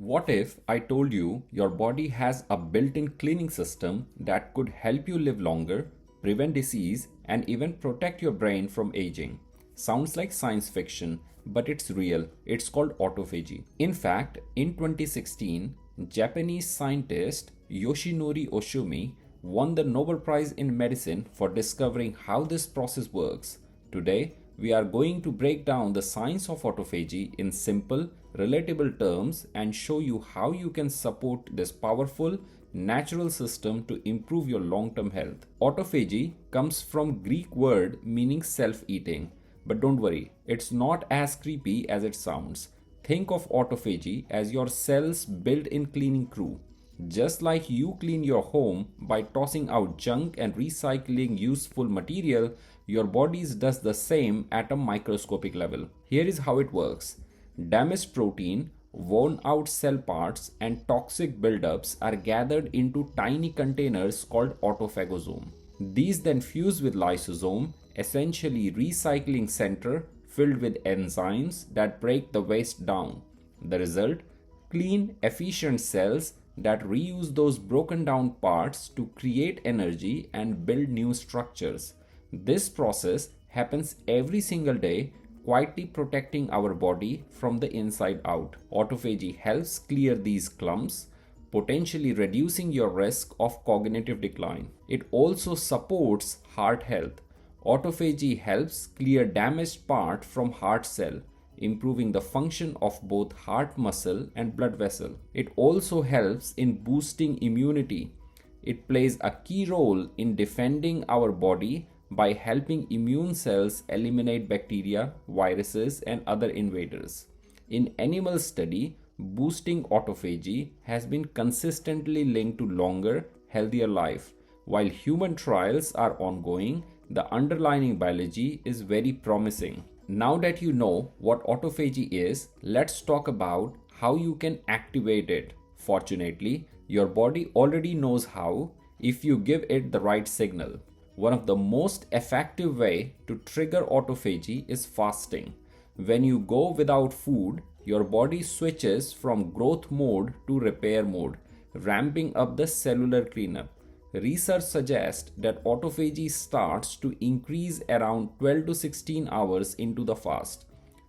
What if I told you your body has a built-in cleaning system that could help you live longer, prevent disease, and even protect your brain from aging? Sounds like science fiction, but it's real. It's called autophagy. In fact, in 2016, Japanese scientist Yoshinori Ohsumi won the Nobel Prize in Medicine for discovering how this process works. Today, we are going to break down the science of autophagy in simple, relatable terms and show you how you can support this powerful, natural system to improve your long-term health. Autophagy comes from Greek word meaning self-eating. But don't worry, it's not as creepy as it sounds. Think of autophagy as your cell's built-in cleaning crew. Just like you clean your home by tossing out junk and recycling useful material, your body does the same at a microscopic level. Here is how it works. Damaged protein, worn out cell parts, and toxic buildups are gathered into tiny containers called autophagosome. These then fuse with lysosome, essentially recycling center filled with enzymes that break the waste down. The result? Clean, efficient cells that reuse those broken down parts to create energy and build new structures. This process happens every single day, quietly protecting our body from the inside out. Autophagy helps clear these clumps, potentially reducing your risk of cognitive decline. It also supports heart health. Autophagy helps clear damaged part from heart cell, improving the function of both heart muscle and blood vessel. It also helps in boosting immunity. It plays a key role in defending our body by helping immune cells eliminate bacteria, viruses, and other invaders. In animal study, boosting autophagy has been consistently linked to longer, healthier life. While human trials are ongoing, the underlying biology is very promising. Now that you know what autophagy is, let's talk about how you can activate it. Fortunately, your body already knows how if you give it the right signal. One of the most effective way to trigger autophagy is fasting. When you go without food, your body switches from growth mode to repair mode, ramping up the cellular cleanup. Research suggests that autophagy starts to increase around 12 to 16 hours into the fast,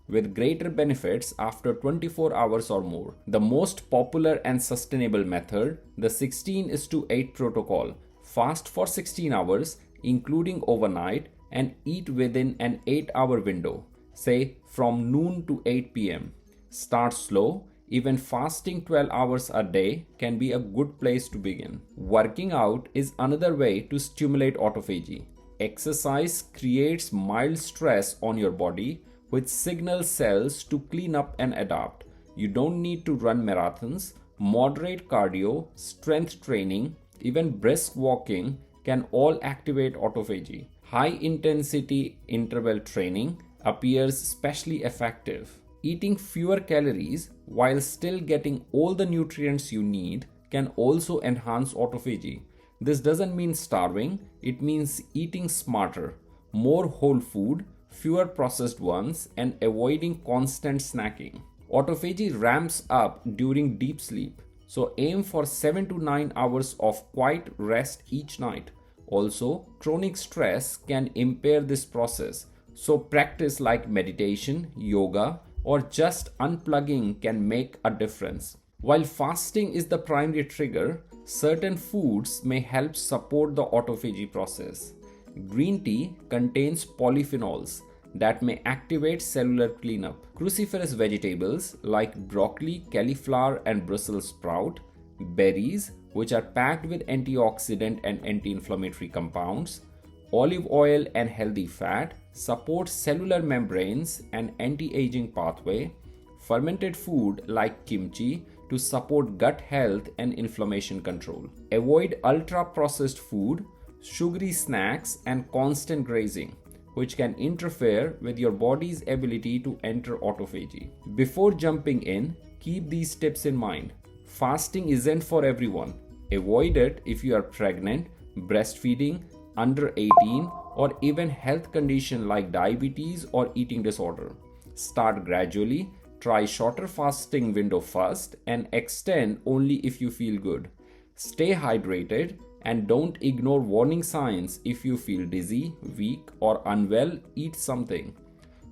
with greater benefits after 24 hours or more. The most popular and sustainable method, the 16:8 protocol. Fast for 16 hours, including overnight, and eat within an 8-hour window, say from noon to 8 p.m. Start slow. Even fasting 12 hours a day can be a good place to begin. Working out is another way to stimulate autophagy. Exercise creates mild stress on your body, which signals cells to clean up and adapt. You don't need to run marathons. Moderate cardio, strength training, even brisk walking can all activate autophagy. High intensity interval training appears especially effective. Eating fewer calories while still getting all the nutrients you need can also enhance autophagy. This doesn't mean starving, it means eating smarter, more whole food, fewer processed ones, and avoiding constant snacking. Autophagy ramps up during deep sleep, so aim for 7 to 9 hours of quiet rest each night. Also, chronic stress can impair this process, so practice like meditation, yoga, or just unplugging can make a difference. While fasting is the primary trigger, certain foods may help support the autophagy process. Green tea contains polyphenols that may activate cellular cleanup. Cruciferous vegetables like broccoli, cauliflower, and Brussels sprout, berries, which are packed with antioxidant and anti-inflammatory compounds, olive oil and healthy fat support cellular membranes and anti-aging pathway, fermented food like kimchi to support gut health and inflammation control. Avoid ultra-processed food, sugary snacks, and constant grazing, which can interfere with your body's ability to enter autophagy. Before jumping in, keep these tips in mind. Fasting isn't for everyone. Avoid it if you are pregnant, breastfeeding, under 18, or even health condition like diabetes or eating disorder. Start gradually, Try shorter fasting window first and extend only if you feel good. Stay hydrated and don't ignore warning signs. If you feel dizzy, weak, or unwell, eat something.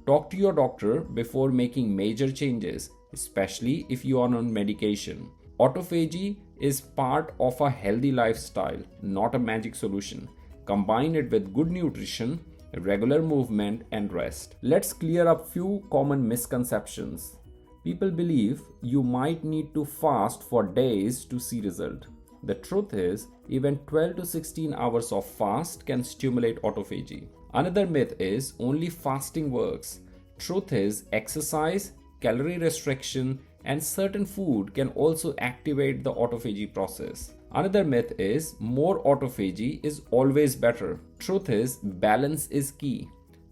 Talk to your doctor before making major changes, especially if you are on medication. Autophagy is part of a healthy lifestyle, not a magic solution. Combine it with good nutrition, regular movement, and rest. Let's clear up few common misconceptions. People believe you might need to fast for days to see result. The truth is, even 12 to 16 hours of fast can stimulate autophagy. Another myth is only fasting works. Truth is, exercise, calorie restriction, and certain food can also activate the autophagy process. Another myth is more autophagy is always better. Truth is, balance is key.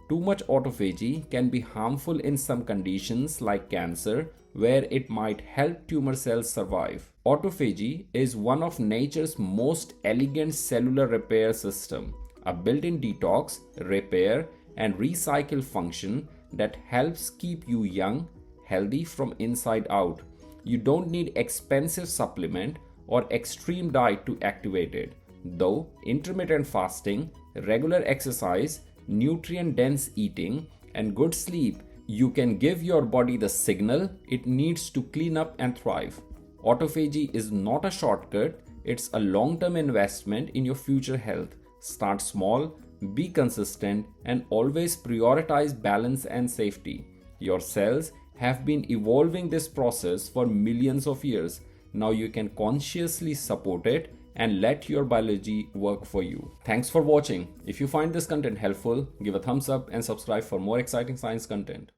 Too much autophagy can be harmful in some conditions like cancer, where it might help tumor cells survive. Autophagy is one of nature's most elegant cellular repair system, a built-in detox, repair, and recycle function that helps keep you young, healthy from inside out. You don't need expensive supplement or extreme diet to activate it. Though intermittent fasting, regular exercise, nutrient-dense eating, and good sleep, you can give your body the signal it needs to clean up and thrive. Autophagy is not a shortcut, it's a long-term investment in your future health. Start small, be consistent, and always prioritize balance and safety. Your cells have been evolving this process for millions of years. Now you can consciously support it and let your biology work for you. Thanks for watching. If you find this content helpful, give a thumbs up and subscribe for more exciting science content.